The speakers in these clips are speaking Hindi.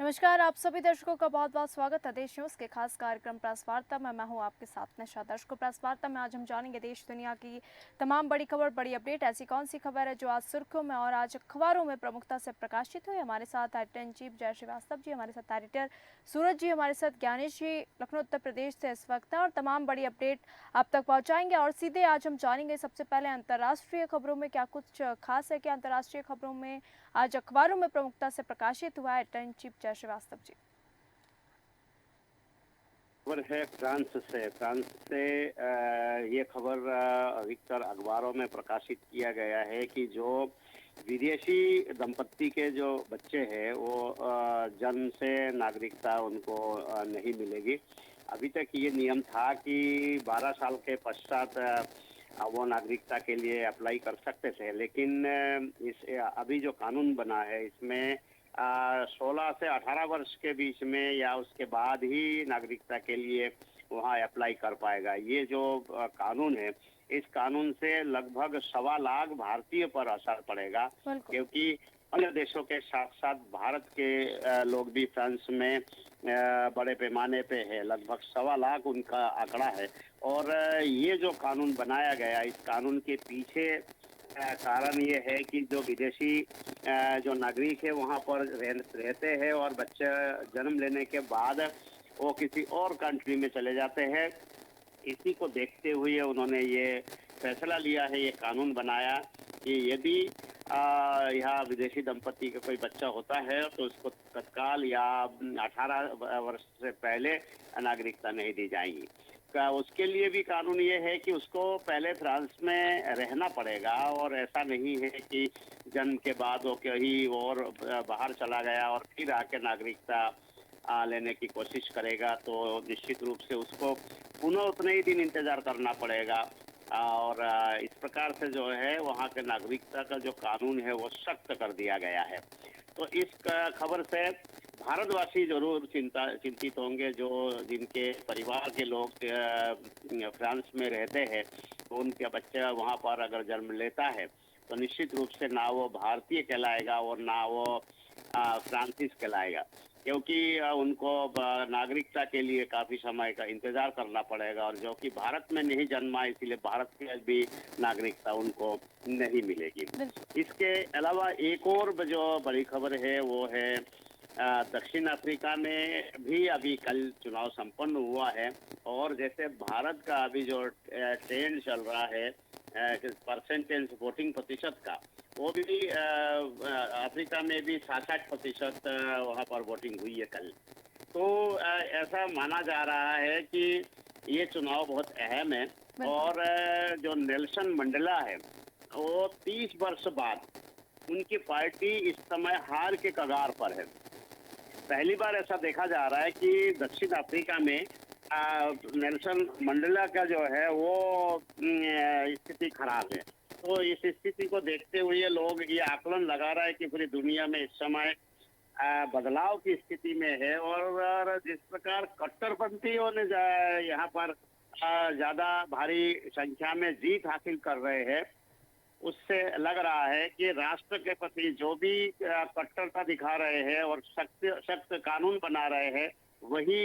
नमस्कार, आप सभी दर्शकों का बहुत बहुत स्वागत है देश न्यूज़ के खास कार्यक्रम प्रेस वार्ता में। मैं हूं आपके साथ निशा। दर्शकों, प्रेस वार्ता में आज हम जानेंगे देश दुनिया की तमाम बड़ी खबर, बड़ी अपडेट। ऐसी कौन सी खबर है जो आज सुर्खियों में और आज अखबारों में प्रमुखता से प्रकाशित हुई। हमारे साथ एडिटर इन चीफ जय श्रीवास्तव जी, हमारे साथ एडिटर सूरज जी, हमारे साथ ज्ञानेश जी लखनऊ उत्तर प्रदेश से इस वक्त हैं और तमाम बड़ी अपडेट आप तक पहुँचाएंगे। और सीधे आज हम जानेंगे सबसे पहले अंतर्राष्ट्रीय खबरों में क्या कुछ खास है, क्या अंतर्राष्ट्रीय खबरों में आज अखबारों में प्रमुखता से प्रकाशित हुआ है। एडिटर इन चीफ जय श्रीवास्तव जी। खबर है फ्रांस से ये खबर अधिकतर अखबारों में प्रकाशित किया गया है कि जो विदेशी दंपत्ति के जो बच्चे हैं वो जन्म से नागरिकता उनको नहीं मिलेगी। अभी तक ये नियम था कि 12 साल के पश्चात वो नागरिकता के लिए अप्लाई कर सकते थे, लेकिन इस अभी जो कानून बना है इसमें 16 से 18 वर्ष के बीच में या उसके बाद ही नागरिकता के लिए वहाँ अप्लाई कर पाएगा। ये जो कानून है, इस कानून से लगभग 1.25 लाख भारतीय पर असर पड़ेगा, बिल्कुल। क्योंकि अन्य देशों के साथ साथ भारत के लोग भी फ्रांस में बड़े पैमाने पे है। लगभग 1.25 लाख उनका आंकड़ा है। और ये जो कानून बनाया गया, इस कानून के पीछे कारण ये है कि जो विदेशी जो नागरिक है वहाँ पर रहते हैं और बच्चे जन्म लेने के बाद वो किसी और कंट्री में चले जाते हैं। इसी को देखते हुए उन्होंने ये फैसला लिया है, ये कानून बनाया कि यदि यहाँ विदेशी दंपति का कोई बच्चा होता है तो उसको तत्काल या 18 वर्ष से पहले नागरिकता नहीं दी जाएगी। उसके लिए भी कानून ये है कि उसको पहले फ्रांस में रहना पड़ेगा, और ऐसा नहीं है कि जन्म के बाद वो कहीं और बाहर चला गया और फिर आके नागरिकता लेने की कोशिश करेगा, तो निश्चित रूप से उसको पुनः उतने ही दिन इंतजार करना पड़ेगा। और इस प्रकार से जो है वहाँ के नागरिकता का जो कानून है वो सख्त कर दिया गया है। तो इस खबर से भारतवासी जरूर चिंतित होंगे, जो जिनके परिवार के लोग फ्रांस में रहते हैं, तो उनके बच्चा वहाँ पर अगर जन्म लेता है तो निश्चित रूप से ना वो भारतीय कहलाएगा और ना वो फ्रांसीस कहलाएगा, क्योंकि उनको नागरिकता के लिए काफी समय का इंतजार करना पड़ेगा, और जो कि भारत में नहीं जन्मा इसलिए भारत की भी नागरिकता उनको नहीं मिलेगी। इसके अलावा एक और जो बड़ी खबर है वो है दक्षिण अफ्रीका में भी अभी कल चुनाव संपन्न हुआ है, और जैसे भारत का अभी जो ट्रेंड चल रहा है परसेंटेज वोटिंग प्रतिशत का, वो भी अफ्रीका में भी 66% वहाँ पर वोटिंग हुई है कल। तो ऐसा माना जा रहा है कि ये चुनाव बहुत अहम है, और जो नेल्सन मंडेला है वो 30 वर्ष बाद उनकी पार्टी इस समय हार के कगार पर है। पहली बार ऐसा देखा जा रहा है कि दक्षिण अफ्रीका में नेल्सन मंडेला का जो है वो स्थिति खराब है। तो इस स्थिति को देखते हुए लोग ये आकलन लगा रहा है कि पूरी दुनिया में इस समय बदलाव की स्थिति में है, और जिस प्रकार कट्टरपंथियों ने यहाँ पर ज्यादा भारी संख्या में जीत हासिल कर रहे हैं, उससे लग रहा है कि राष्ट्र के प्रति जो भी कट्टरता दिखा रहे हैं और सख्त सख्त कानून बना रहे हैं, वही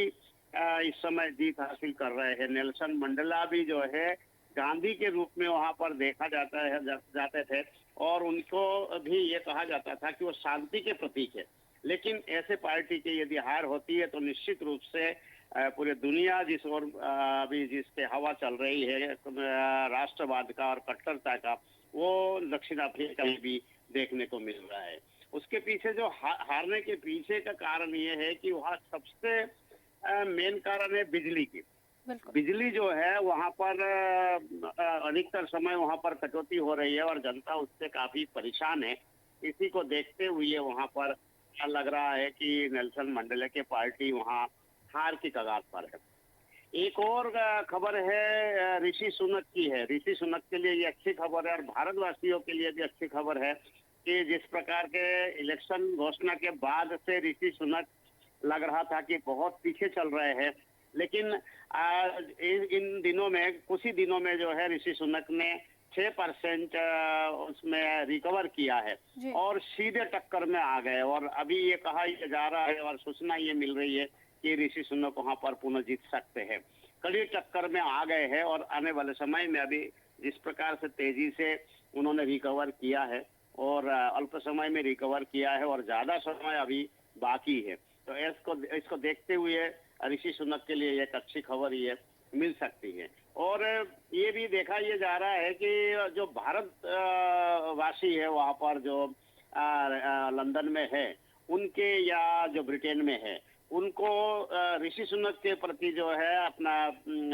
इस समय जीत हासिल कर रहे हैं। नेल्सन मंडेला भी जो है गांधी के रूप में वहां पर देखा जाता है जाते थे, और उनको भी ये कहा जाता था कि वो शांति के प्रतीक है। लेकिन ऐसे पार्टी की यदि हार होती है तो निश्चित रूप से पूरे दुनिया जिस ओर अभी जिसके हवा चल रही है राष्ट्रवाद का और कट्टरता का, वो दक्षिण अफ्रीका में भी देखने को मिल रहा है। उसके पीछे जो हारने के पीछे का कारण ये है कि वहाँ सबसे मेन कारण है बिजली की। बिजली जो है वहाँ पर अधिकतर समय वहाँ पर कटौती हो रही है और जनता उससे काफी परेशान है। इसी को देखते हुए वहाँ पर लग रहा है कि नेल्सन मंडेला की पार्टी वहाँ हार की कगार पर है। एक और खबर है ऋषि सुनक की है। ऋषि सुनक के लिए ये अच्छी खबर है और भारतवासियों के लिए भी अच्छी खबर है कि जिस प्रकार के इलेक्शन घोषणा के बाद से ऋषि सुनक लग रहा था कि बहुत पीछे चल रहे हैं, लेकिन इन दिनों में कुछ ही दिनों में जो है ऋषि सुनक ने 6% उसमें रिकवर किया है जी। और सीधे टक्कर में आ गए। और अभी ये कहा यह जा रहा है और सूचना ये मिल रही है कि ऋषि सुनक वहां पर पुनः जीत सकते हैं। कड़ी टक्कर में आ गए हैं और आने वाले समय में अभी जिस प्रकार से तेजी से उन्होंने रिकवर किया है और अल्प समय में रिकवर किया है और ज्यादा समय अभी बाकी है, तो इसको इसको देखते हुए ऋषि सुनक के लिए एक अच्छी खबर ये मिल सकती है। और ये भी देखा ये जा रहा है कि जो भारत वासी है वहां पर जो लंदन में है उनके या जो ब्रिटेन में है उनको ऋषि सुनक के प्रति जो है अपना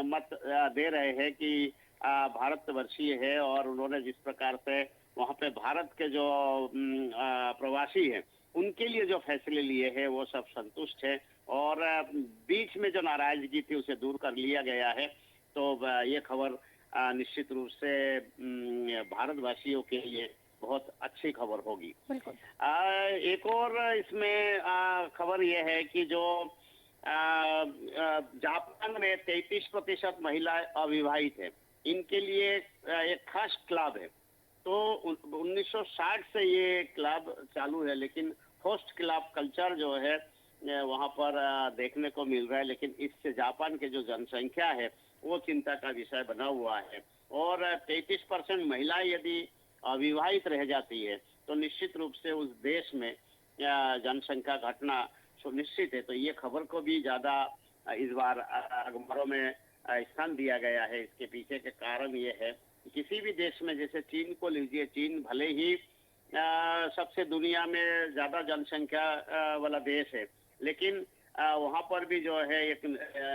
मत दे रहे हैं कि भारतवर्षीय है और उन्होंने जिस प्रकार से वहां पे भारत के जो प्रवासी हैं उनके लिए जो फैसले लिए हैं वो सब संतुष्ट है। और बीच में जो नाराजगी थी उसे दूर कर लिया गया है। तो ये खबर निश्चित रूप से भारतवासियों के लिए बहुत अच्छी खबर होगी। बिल्कुल। एक और इसमें खबर यह है कि जो जापान में 33% महिलाएं अविवाहित है, इनके लिए एक खास क्लब है। तो 1960 से ये क्लब चालू है, लेकिन होस्ट क्लब कल्चर जो है वहां पर देखने को मिल रहा है। लेकिन इससे जापान के जो जनसंख्या है वो चिंता का विषय बना हुआ है। और 33% महिलाएं यदि अविवाहित रह जाती है तो निश्चित रूप से उस देश में जनसंख्या घटना सुनिश्चित है। तो ये खबर को भी ज्यादा इस बार अखबारों में स्थान दिया गया है। इसके पीछे के कारण ये है कि किसी भी देश में, जैसे चीन को लीजिए, चीन भले ही सबसे दुनिया में ज्यादा जनसंख्या वाला देश है, लेकिन वहां पर भी जो है एक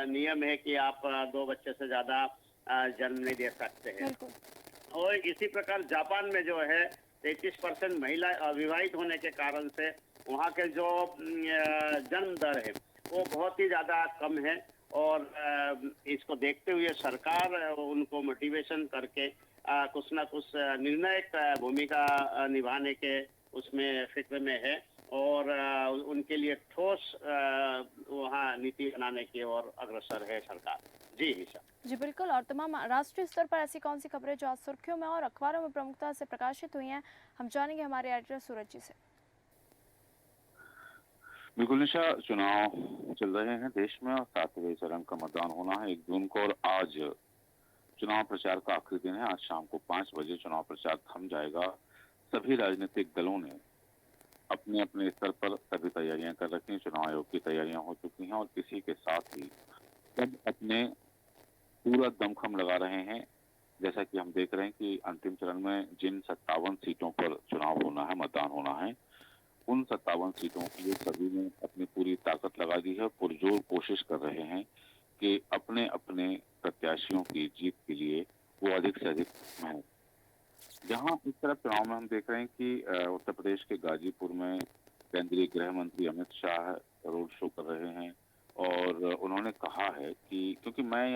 नियम है कि आप 2 बच्चे से ज्यादा जन्म नहीं दे सकते हैं। बिल्कुल। और इसी प्रकार जापान में जो है 33% महिला अविवाहित होने के कारण से वहाँ के जो जन्म दर है वो बहुत ही ज्यादा कम है। और इसको देखते हुए सरकार उनको मोटिवेशन करके कुछ ना कुछ निर्णायक भूमिका निभाने के उसमें फिक्र में है और उनके लिए ठोस वहाँ नीति बनाने की ओर अग्रसर है सरकार। जी निशा। जी बिल्कुल। और तमाम राष्ट्रीय स्तर पर ऐसी कौन सी खबरें जो आज सुर्खियों में और अखबारों में प्रमुखता से प्रकाशित हुई हैं, हम जानेंगे हमारे एडिटर सूरज जी से। बिल्कुल निशा, चुनाव चल रहे हैं देश में और 7वें चरण का मतदान होना है 1 जून को। और आज चुनाव प्रचार का आखिरी दिन है। आज शाम को 5 बजे चुनाव प्रचार थम जाएगा। सभी राजनीतिक दलों ने अपने अपने स्तर पर सभी तैयारियां कर रखी हैं। चुनाव आयोग की तैयारियां हो चुकी हैं और इसी के साथ ही सब अपने पूरा दमखम लगा रहे हैं। जैसा कि हम देख रहे हैं कि अंतिम चरण में जिन 57 सीटों पर चुनाव होना है, मतदान होना है, उन 57 सीटों के लिए सभी ने अपनी पूरी ताकत लगा दी है। पुरजोर कोशिश कर रहे हैं कि अपने अपने प्रत्याशियों की जीत के लिए वो अधिक से अधिक मेहनत। जहां इस तरफ चुनाव में हम देख रहे हैं कि उत्तर प्रदेश के गाजीपुर में केंद्रीय गृह मंत्री अमित शाह रोड शो कर रहे हैं और उन्होंने कहा है कि, क्योंकि मैं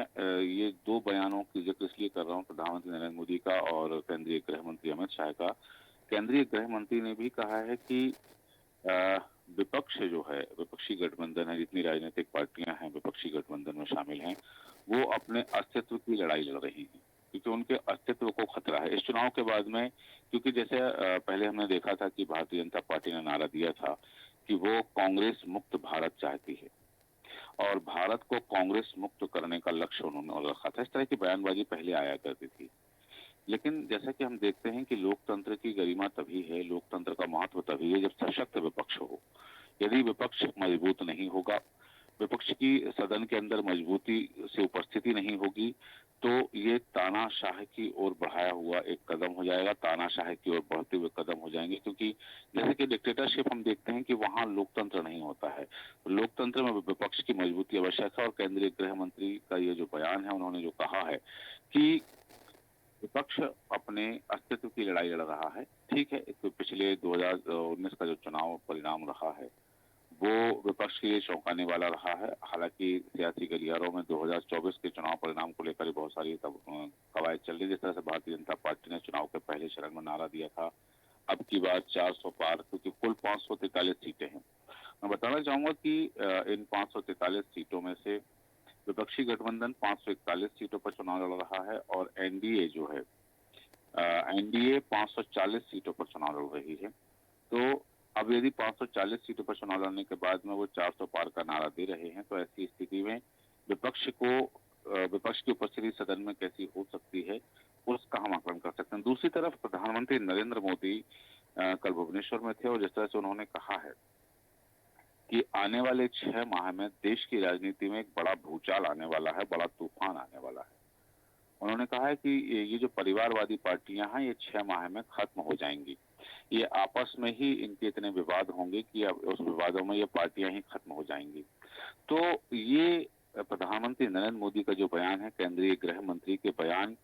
ये 2 बयानों की जिक्र इसलिए कर रहा हूँ, प्रधानमंत्री नरेंद्र मोदी का और केंद्रीय गृह मंत्री अमित शाह का। केंद्रीय गृह मंत्री ने भी कहा है कि विपक्ष जो है, विपक्षी गठबंधन है, जितनी राजनीतिक पार्टियां हैं विपक्षी गठबंधन में शामिल हैं, वो अपने अस्तित्व की लड़ाई लड़ रही हैं क्योंकि उनके अस्तित्व को खतरा है इस चुनाव के बाद में। क्योंकि जैसे पहले हमने देखा था कि भारतीय जनता पार्टी ने नारा दिया था कि वो कांग्रेस मुक्त भारत चाहती है और भारत को कांग्रेस मुक्त करने का लक्ष्य उन्होंने रखा था। इस तरह की बयानबाजी पहले आया करती थी। लेकिन जैसा कि हम देखते हैं कि लोकतंत्र की गरिमा तभी है, लोकतंत्र का महत्व तभी है जब सशक्त विपक्ष हो। यदि विपक्ष मजबूत नहीं होगा, विपक्ष की सदन के अंदर मजबूती से उपस्थिति नहीं होगी, तो ये तानाशाह की ओर बढ़ाया हुआ एक कदम हो जाएगा, तानाशाह की ओर बढ़ते हुए कदम हो जाएंगे। क्योंकि जैसे कि डिक्टेटरशिप हम देखते हैं कि वहां लोकतंत्र नहीं होता है। लोकतंत्र में विपक्ष की मजबूती आवश्यक है। और केंद्रीय गृह मंत्री का ये जो बयान है, उन्होंने जो कहा है कि विपक्ष अपने अस्तित्व की लड़ाई लड़ रहा है, ठीक है। तो पिछले 2019 का जो चुनाव परिणाम रहा है वो विपक्ष के लिए चौंकाने वाला रहा है। हालांकि सियासी गलियारों में 2024 के चुनाव परिणाम को लेकर बहुत सारी कवायद चल रही है। जिस तरह से भारतीय जनता पार्टी ने चुनाव के पहले चरण में नारा दिया था, अब की बार 400 पार, क्योंकि कुल 543 सीटें हैं। मैं बताना चाहूंगा कि इन 543 सीटों में से विपक्षी गठबंधन 541 सीटों पर चुनाव लड़ रहा है और एनडीए जो है एनडीए 540 सीटों पर चुनाव लड़ रही है। तो अब यदि 540 सीटों पर चुनाव लड़ने के बाद में वो 400 पार का नारा दे रहे हैं, तो ऐसी स्थिति में विपक्ष की उपस्थिति सदन में कैसी हो सकती है, उसका हम आकलन कर सकते हैं। दूसरी तरफ प्रधानमंत्री नरेंद्र मोदी कल भुवनेश्वर में थे और जिस तरह से उन्होंने कहा है कि आने वाले 6 माह में देश की राजनीति में एक बड़ा भूचाल आने वाला है, बड़ा तूफान आने वाला है। उन्होंने कहा है कि ये जो परिवारवादी पार्टियां हैं, ये 6 माह में खत्म हो जाएंगी। ये आपस में ही इनके इतने विवाद होंगे कि अब उस विवादों में ये पार्टियां ही खत्म हो जाएंगी। तो ये प्रधानमंत्री नरेंद्र मोदी का जो बयान है, केंद्रीय गृह मंत्री के बयान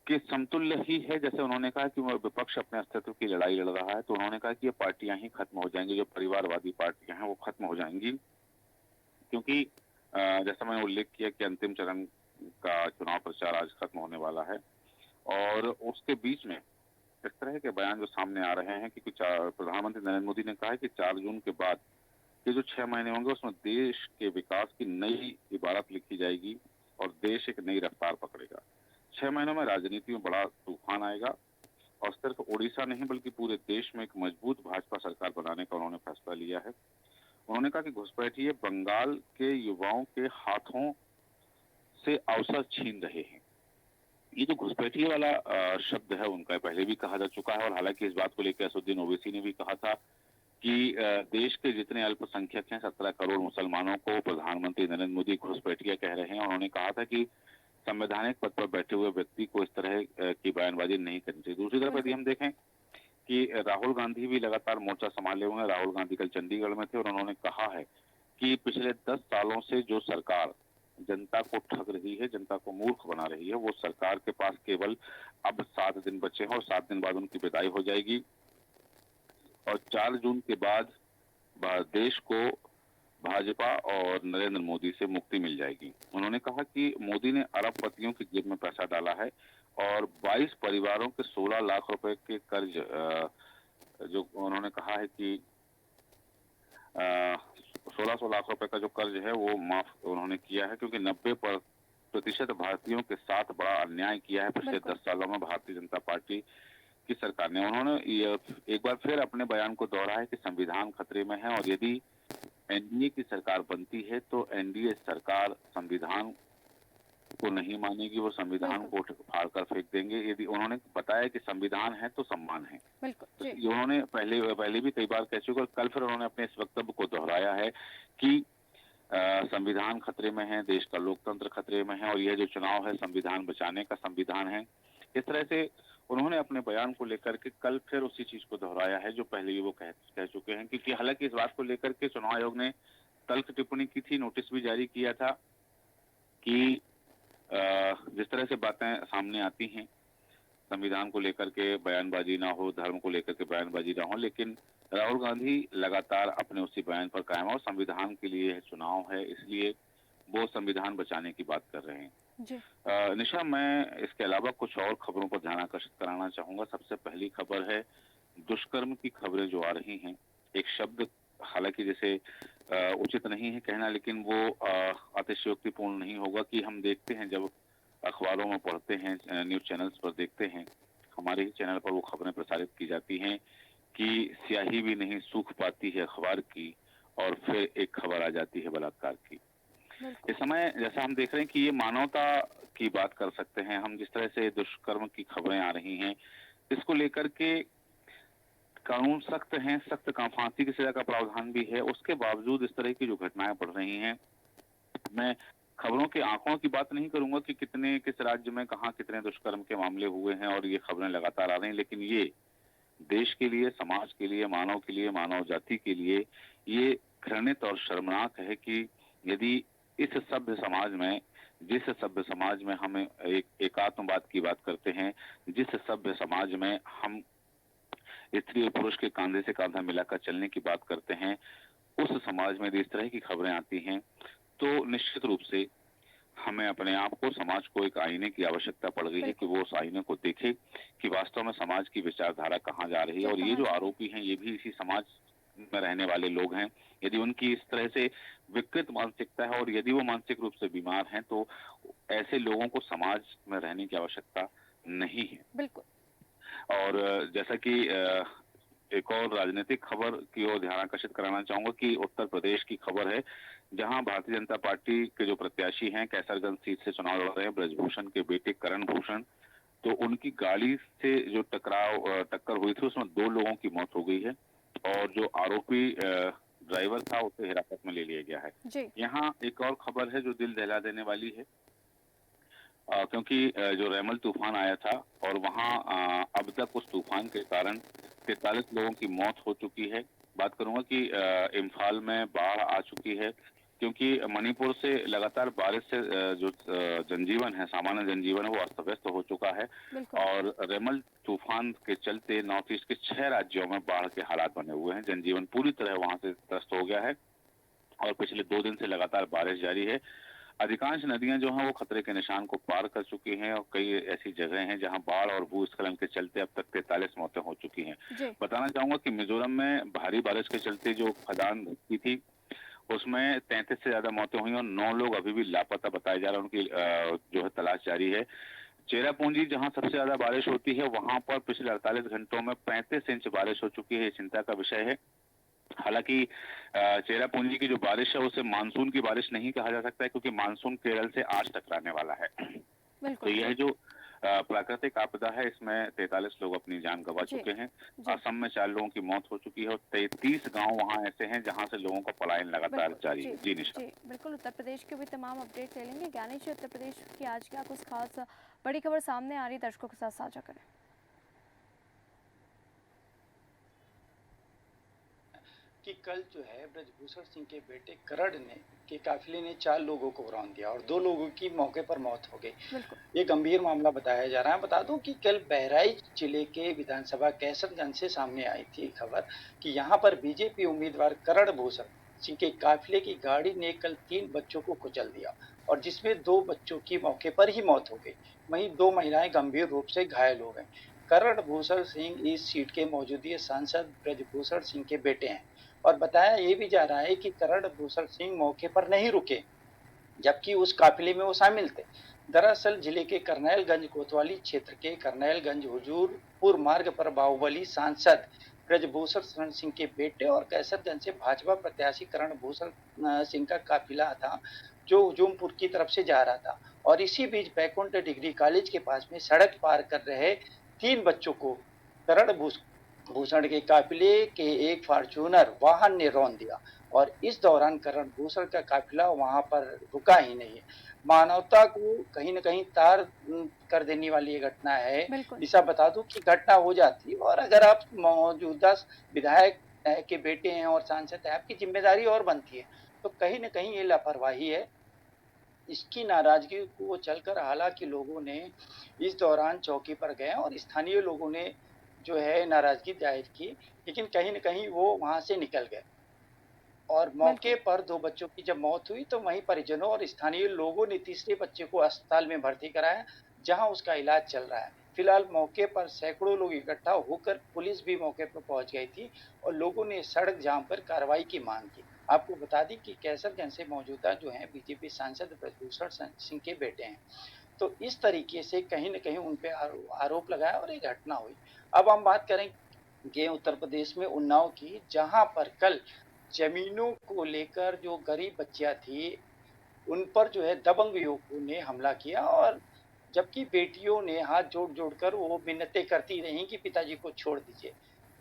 के समतुल्य ही है। जैसे उन्होंने कहा कि विपक्ष अपने अस्तित्व की लड़ाई लड़ रहा है, तो उन्होंने कहा कि ये पार्टियां ही खत्म हो जाएंगी, जो परिवारवादी पार्टियां हैं वो खत्म हो जाएंगी। क्योंकि जैसा मैंने उल्लेख किया कि अंतिम चरण का चुनाव प्रचार आज खत्म होने वाला है और उसके बीच में इस तरह के बयान जो सामने आ रहे हैं कि प्रधानमंत्री नरेंद्र मोदी ने कहा है कि 4 जून के बाद के जो 6 महीने होंगे उसमें देश के विकास की नई इबारत लिखी जाएगी और देश एक नई रफ्तार पकड़ेगा। 6 महीनों में राजनीति में बड़ा तूफान आएगा और सिर्फ ओडिशा नहीं बल्कि पूरे देश में एक मजबूत भाजपा सरकार बनाने का उन्होंने फैसला लिया है। उन्होंने कहा कि घुसपैठिए बंगाल के युवाओं के हाथों से अवसर छीन रहे हैं। ये जो घुसपैठिए वाला शब्द है उनका पहले भी कहा जा चुका है और हालांकि इस बात को लेकर असदुद्दीन ओवैसी ने भी कहा था कि देश के जितने अल्पसंख्यक हैं 17 करोड़ मुसलमानों को प्रधानमंत्री नरेंद्र मोदी घुसपैठिया कह रहे हैं। उन्होंने कहा था कि संवैधानिक पद पर बैठे हुए व्यक्ति को इस तरह की बयानबाजी नहीं करनी चाहिए। दूसरी तरफ यदि हम देखें कि राहुल गांधी भी लगातार मोर्चा संभाले हुए हैं। राहुल गांधी कल चंडीगढ़ में थे और उन्होंने कहा है कि पिछले 10 सालों से जो सरकार जनता को ठग रही है, जनता को मूर्ख बना रही है, वो सरकार के पास केवल अब 7 दिन बचे हैं और 7 दिन बाद उनकी विदाई हो जाएगी और 4 जून के बाद देश को भाजपा और नरेंद्र मोदी से मुक्ति मिल जाएगी। उन्होंने कहा कि मोदी ने अरबपतियों की जेब में पैसा डाला है और 22 परिवारों के 16 लाख रुपए के कर्ज जो उन्होंने कहा है कि 1600 लाख रुपए का जो कर्ज है वो माफ उन्होंने किया है, क्योंकि 90% भारतीयों के साथ बड़ा अन्याय किया है पिछले 10 सालों में भारतीय जनता पार्टी की सरकार ने। उन्होंने एक बार फिर अपने बयान को दोहराया कि संविधान खतरे में है और यदि एनडीए की सरकार बनती है तो एनडीए सरकार संविधान को नहीं मानेगी, वो संविधान को फाड़ कर फेंक देंगे। यदि उन्होंने बताया कि संविधान है तो सम्मान है। तो उन्होंने पहले भी कई बार कह चुके और कल फिर उन्होंने अपने इस वक्तव्य को दोहराया है कि संविधान खतरे में है, देश का लोकतंत्र खतरे में है और यह जो चुनाव है संविधान बचाने का संविधान है। इस तरह से उन्होंने अपने बयान को लेकर के कल फिर उसी चीज को दोहराया है जो पहले ही वो कह चुके हैं। क्योंकि हालांकि इस बात को लेकर के चुनाव आयोग ने तल्ख टिप्पणी की थी, नोटिस भी जारी किया था कि जिस तरह से बातें सामने आती हैं संविधान को लेकर के बयानबाजी ना हो, धर्म को लेकर के बयानबाजी ना हो, लेकिन राहुल गांधी लगातार अपने उसी बयान पर कायम है और संविधान के लिए चुनाव है, इसलिए वो संविधान बचाने की बात कर रहे हैं। निशा, मैं इसके अलावा कुछ और खबरों पर ध्यान आकर्षित कराना चाहूंगा। सबसे पहली खबर है दुष्कर्म की खबरें जो आ रही हैं। एक शब्द हालांकि जैसे उचित नहीं है कहना, लेकिन वो अतिशयोक्तिपूर्ण नहीं होगा कि हम देखते हैं जब अखबारों में पढ़ते हैं, न्यूज चैनल्स पर देखते हैं, हमारे ही चैनल पर वो खबरें प्रसारित की जाती हैं कि स्याही भी नहीं सूख पाती है अखबार की और फिर एक खबर आ जाती है बलात्कार की। इस समय जैसा हम देख रहे हैं कि ये मानवता की बात कर सकते हैं हम, जिस तरह से दुष्कर्म की खबरें आ रही हैं इसको लेकर के कानून सख्त हैं, सख्त फांसी की सजा का प्रावधान भी है, उसके बावजूद इस तरह की जो घटनाएं बढ़ रही हैं। मैं खबरों के आंकड़ों की बात नहीं करूंगा कि कितने किस राज्य में कहां कितने दुष्कर्म के मामले हुए हैं और ये खबरें लगातार आ रही हैं, लेकिन ये देश के लिए, समाज के लिए, मानव के लिए, मानव जाति के लिए ये घृणित और शर्मनाक है कि यदि इस सभ्य समाज में, जिस सभ्य समाज में हम एकात्मवाद की बात करते हैं, जिस सभ्य समाज में हम स्त्री और पुरुष के कंधे से कंधा मिलाकर चलने की बात करते हैं, उस समाज में यदि इस तरह की खबरें आती हैं तो निश्चित रूप से हमें अपने आप को, समाज को एक आईने की आवश्यकता पड़ गई है कि वो उस आईने को देखे कि वास्तव में समाज की विचारधारा कहाँ जा रही है। और ये जो आरोपी हैं ये भी इसी समाज में रहने वाले लोग हैं। यदि उनकी इस तरह से विकृत मानसिकता है और यदि वो मानसिक रूप से बीमार हैं तो ऐसे लोगों को समाज में रहने की आवश्यकता नहीं है। बिल्कुल। और जैसा कि एक और राजनीतिक खबर की ओर ध्यान आकर्षित कराना चाहूंगा कि उत्तर प्रदेश की खबर है, जहां भारतीय जनता पार्टी के जो प्रत्याशी हैं कैसरगंज सीट से चुनाव लड़ रहे हैं ब्रजभूषण के बेटे करण भूषण, तो उनकी गाड़ी से जो टक्कर हुई थी उसमें 2 लोगों की मौत हो गई है और जो आरोपी ड्राइवर था उसे हिरासत में ले लिया गया है। जी। यहाँ एक और खबर है जो दिल दहला देने वाली है, क्योंकि जो रेमल तूफान आया था और वहां अब तक उस तूफान के कारण 43 लोगों की मौत हो चुकी है। बात करूंगा कि इम्फाल में बाढ़ आ चुकी है, क्योंकि मणिपुर से लगातार बारिश से जो जनजीवन है, सामान्य जनजीवन है, वो अस्त व्यस्त हो चुका है। बिल्कुल। और रेमल तूफान के चलते नॉर्थ ईस्ट के 6 राज्यों में बाढ़ के हालात बने हुए हैं। जनजीवन पूरी तरह वहां से त्रस्त हो गया है और पिछले 2 दिन से लगातार बारिश जारी है। अधिकांश नदियां जो हैं वो खतरे के निशान को पार कर चुकी हैं और कई ऐसी जगह हैं जहां बाढ़ और भूस्खलन के चलते अब तक 43 मौतें हो चुकी हैं। जी। बताना चाहूंगा कि मिजोरम में भारी बारिश के चलते जो खदान धंसी थी उसमें 33 से ज्यादा मौतें हुई और 9 लोग अभी भी लापता बताए जा रहे हैं। उनकी जो है तलाश जारी है। चेरापूंजी जहां सबसे ज्यादा बारिश होती है वहां पर पिछले 48 घंटों में 35 इंच बारिश हो चुकी है। ये चिंता का विषय है। हालांकि चेरापूंजी की जो बारिश है उसे मानसून की बारिश नहीं कहा जा सकता है, क्योंकि मानसून केरल से आज टकराने वाला है। तो बिल्कुल। यह जो प्राकृतिक आपदा है इसमें 43 लोग अपनी जान गंवा जी। चुके हैं। जी। असम में 4 लोगों की मौत हो चुकी है और 33 गांव वहां ऐसे हैं जहां से लोगों का पलायन लगातार बिल्कुल। जारी जी। है। जी निशा। जी बिल्कुल, उत्तर प्रदेश के भी तमाम अपडेट ले लेंगे। ज्ञानी जी, उत्तर प्रदेश की आज क्या कुछ खास बड़ी खबर सामने आ रही, दर्शकों के साथ साझा करें। कि कल जो है ब्रजभूषण सिंह के बेटे करण ने के काफिले ने 4 लोगों को रौंद दिया और 2 लोगों की मौके पर मौत हो गई। बिल्कुल। ये गंभीर मामला बताया जा रहा है। बता दूं कि कल बहराइच जिले के विधानसभा कैसरगंज से सामने आई थी खबर कि यहाँ पर बीजेपी उम्मीदवार करण भूषण सिंह के काफिले की गाड़ी ने कल 3 बच्चों को कुचल दिया और जिसमें 2 बच्चों की मौके पर ही मौत हो गई, वहीं 2 महिलाएं गंभीर रूप से घायल हो गईं। करण भूषण सिंह इस सीट के मौजूदा सांसद ब्रजभूषण सिंह के बेटे हैं और बताया ये भी जा रहा है कि करण भूषण सिंह मौके पर नहीं रुके, जबकि उस काफिले में वो शामिल थे। दरअसल जिले के करनैलगंज कोतवाली क्षेत्र के करनैलगंज हुजूरपुर मार्ग पर बाहुबली सांसद ब्रजभूषण सिंह के बेटे और कैसरगंज से भाजपा प्रत्याशी करण भूषण सिंह का काफिला था, जो हुजूमपुर की तरफ से जा रहा था और इसी बीच बैकुंठ डिग्री कॉलेज के पास में सड़क पार कर रहे 3 बच्चों को करण भूषण के काफिले के एक फॉर्च्यूनर वाहन ने रौंद दिया और इस दौरान करण भूषण का काफिला वहां पर रुका ही नहीं। मानवता को कहीं न कहीं तार कर देने वाली ये घटना है। बिल्कुल। दिशा बता दूं कि घटना हो जाती और अगर आप मौजूदा विधायक के बेटे हैं और सांसद हैं, आपकी जिम्मेदारी और बनती है। तो कहीं न कहीं ये लापरवाही है। इसकी नाराजगी को चलकर हालांकि लोगों ने इस दौरान चौकी पर गए और स्थानीय लोगों ने जो है नाराजगी जाहिर की, लेकिन कहीं न कहीं वो वहां से निकल गए और मौके बिल्कुल। पर 2 बच्चों की जब मौत हुई तो वहीं परिजनों और स्थानीय लोगों ने तीसरे बच्चे को अस्पताल में भर्ती कराया, जहां उसका इलाज चल रहा है। फिलहाल मौके पर सैकड़ों लोग इकट्ठा होकर पुलिस भी मौके पर पहुंच गई थी और लोगों ने सड़क जाम कर कार्रवाई की मांग की। आपको बता दें कि कैसरगंज से मौजूदा जो है बीजेपी सांसद ब्रजभूषण सिंह के बेटे हैं। तो इस तरीके से कहीं न कहीं उन पे आरोप लगाया और एक घटना हुई। अब हम बात करेंगे उत्तर प्रदेश में उन्नाव की, जहाँ पर कल ज़मीनों को लेकर जो गरीब बच्चियाँ थी, उन पर जो है दबंग युवकों ने हमला किया और जबकि बेटियों ने हाथ जोड़-जोड़ कर वो मिन्नतें करती रहीं कि पिताजी को छोड़ दीजिए।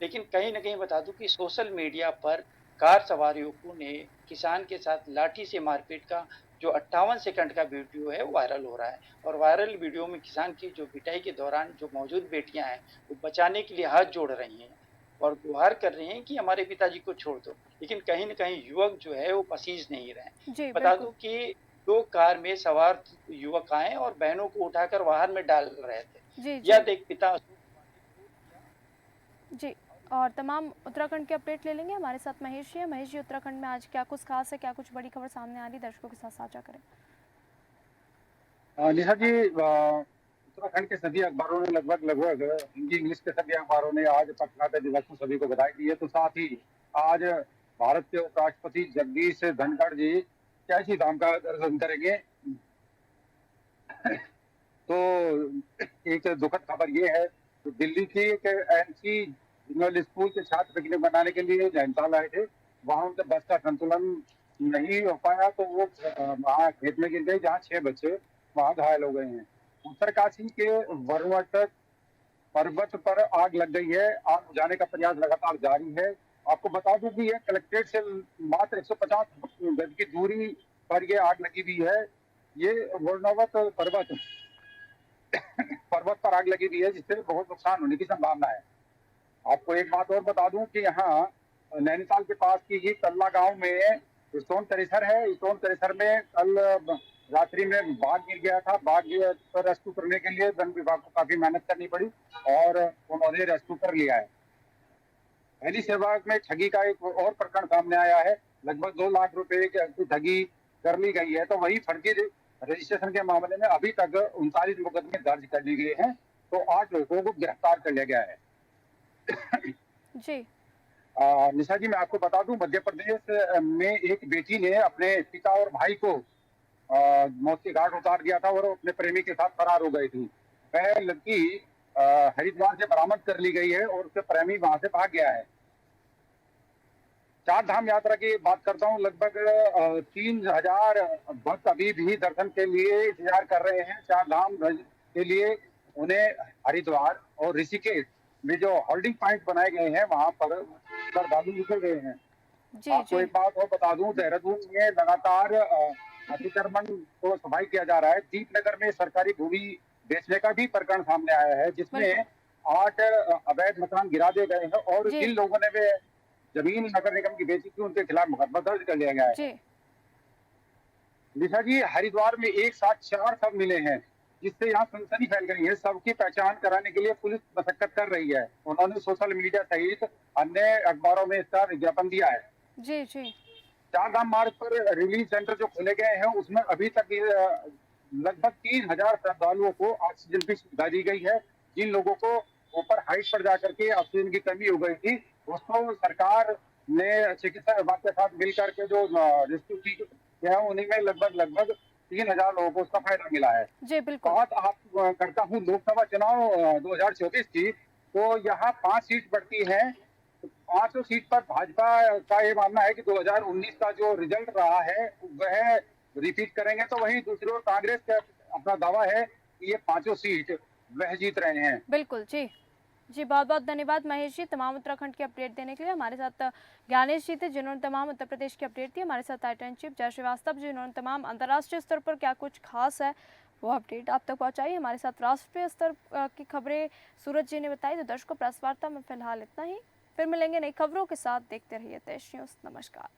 लेकिन कहीं न कहीं बता दूँ कि सोशल मीडिया पर कार सवार युवकों ने किसान के साथ लाठी से मारपीट का जो 58 सेकंड का वीडियो है वो वायरल हो रहा है और वायरल वीडियो में किसान की जो पिटाई के दौरान जो मौजूद बेटियां हैं, वो बचाने के लिए हाथ जोड़ रही हैं और गुहार कर रही हैं कि हमारे पिताजी को छोड़ दो। लेकिन कहीं न कहीं युवक जो है वो पसीज नहीं रहे। जी बता बिल्कुल। दूँ कि 2 कार में सवार युवक आए और बहनों को उठाकर वाहन में डाल रहे थे। जी। यह जी। देख पिता अशोक कुमार ने क्रोध किया। जी। और तमाम उत्तराखंड के अपडेट ले लेंगे। हमारे साथ महेश जी हैं। महेश जी, उत्तराखंड में आज क्या कुछ खास है, क्या कुछ बड़ी खबर सामने आ रही, दर्शकों के साथ साझा करें। निशा जी, उत्तराखंड के सभी अखबारों ने लगभग हिंदी इंग्लिश के सभी अखबारों ने आज पत्रकारिता दिवस को सभी को बधाई दी है। तो साथ ही आज भारत के उपराष्ट्रपति जगदीश धनखड़ जी जय श्री राम का दर्शन करेंगे। तो एक दुखद खबर ये है कि दिल्ली की एक एमसी जिनरल स्कूल के छात्र पिकनिक मनाने के लिए नैनीताल आए थे। वहां उनके बस का संतुलन नहीं हो पाया तो वो वहां खेत में गिर गए, जहाँ 6 बच्चे वहां घायल हो गए हैं। उत्तरकाशी के वरुणटक पर्वत पर आग लग गई है। आग बुझाने का प्रयास लगातार जारी है। आपको बता दूं कि यह कलेक्ट्रेट से मात्र 150 गज की दूरी पर यह आग लगी हुई है। ये वरुणावत पर्वत पर आग लगी हुई है, जिससे बहुत नुकसान होने की संभावना है। आपको एक बात और बता दूं कि यहाँ नैनीताल के पास की ही कल्ला गांव में स्टोन करेसर है। स्टोन करेसर में कल रात्रि में बाघ गिर गया था। बाघ पर रेस्क्यू करने के लिए वन विभाग को काफी मेहनत करनी पड़ी और उन्होंने रेस्क्यू कर लिया है। हेली सेवा में ठगी का एक और प्रकरण सामने आया है। लगभग 2 लाख रुपए की ठगी कर ली गई है। तो वही फर्जी रजिस्ट्रेशन के मामले में अभी तक 39 मुकदमे दर्ज कर लिए गए हैं। तो 8 लोगों को गिरफ्तार कर लिया गया है। जी निशा जी, मैं आपको बता दूं, मध्य प्रदेश में एक बेटी ने अपने पिता और भाई को मौत के घाट उतार दिया था और अपने प्रेमी के साथ फरार हो गई थी। वह लड़की हरिद्वार से बरामद कर ली गई है और उसके प्रेमी वहां से भाग गया है। 4 धाम यात्रा की बात करता हूँ। लगभग 3000 भक्त अभी भी दर्शन के लिए इंतजार कर रहे हैं। 4 धाम के लिए उन्हें हरिद्वार और ऋषिकेश में जो होल्डिंग पॉइंट बनाए गए हैं वहां पर श्रद्धालु रुके गए हैं। जी आपको जी एक बात और बता दूं, देहरादून में लगातार अतिक्रमण को सफाई किया जा रहा है। दीपनगर में सरकारी भूमि बेचने का भी प्रकरण सामने आया है, जिसमें 8 अवैध मकान गिरा दिए गए हैं और जी। जिन लोगों ने वे जमीन नगर निगम की बेची थी उनके खिलाफ मुकदमा दर्ज कर लिया गया है। जी निशा जी, हरिद्वार में एक साथ 4 शव मिले हैं, जिससे यहाँ सनसनी फैल गई है। शव की पहचान कराने के लिए पुलिस मशक्कत कर रही है। उन्होंने सोशल मीडिया सहित अन्य अखबारों में इसका विज्ञापन दिया है। जी जी 4 धाम मार्ग पर रिलीज सेंटर जो खोले गए हैं उसमें अभी तक लगभग 3000 श्रद्धालुओं को ऑक्सीजन की सुविधा दी गई है। जिन लोगों को ऊपर हाइट पर जाकर के ऑक्सीजन की कमी हो गई थी, उसको सरकार ने चिकित्सा विभाग के साथ मिलकर के जो रेस्क्यू की है, उन्हीं में लगभग 3000 लोगों को उसका फायदा मिला है। जी बिल्कुल बात आप करता हूँ लोकसभा चुनाव 2024 की, तो यहाँ 5 सीट बढ़ती है। 500 सीट पर भाजपा का ये मानना है कि 2019 का जो रिजल्ट रहा है वह रिपीट करेंगे। तो वहीं दूसरी ओर कांग्रेस का अपना दावा है कि ये 500 सीट वह जीत रहे हैं। बिल्कुल जी जी बहुत बहुत धन्यवाद महेश जी, तमाम उत्तराखंड की अपडेट देने के लिए। हमारे साथ ज्ञानेश जी थे, जिन्होंने तमाम उत्तर प्रदेश की अपडेट दी। हमारे साथ टाइटन चीफ जय श्रीवास्तव, जिन्होंने तमाम अंतर्राष्ट्रीय स्तर पर क्या कुछ खास है वो अपडेट आप तक पहुंचाई। हमारे साथ राष्ट्रीय स्तर की खबरें सूरज जी ने बताई। तो दर्शकों, प्रेस वार्ता में फिलहाल इतना ही। फिर मिलेंगे नई खबरों के साथ। देखते रहिए देश न्यूज़। नमस्कार।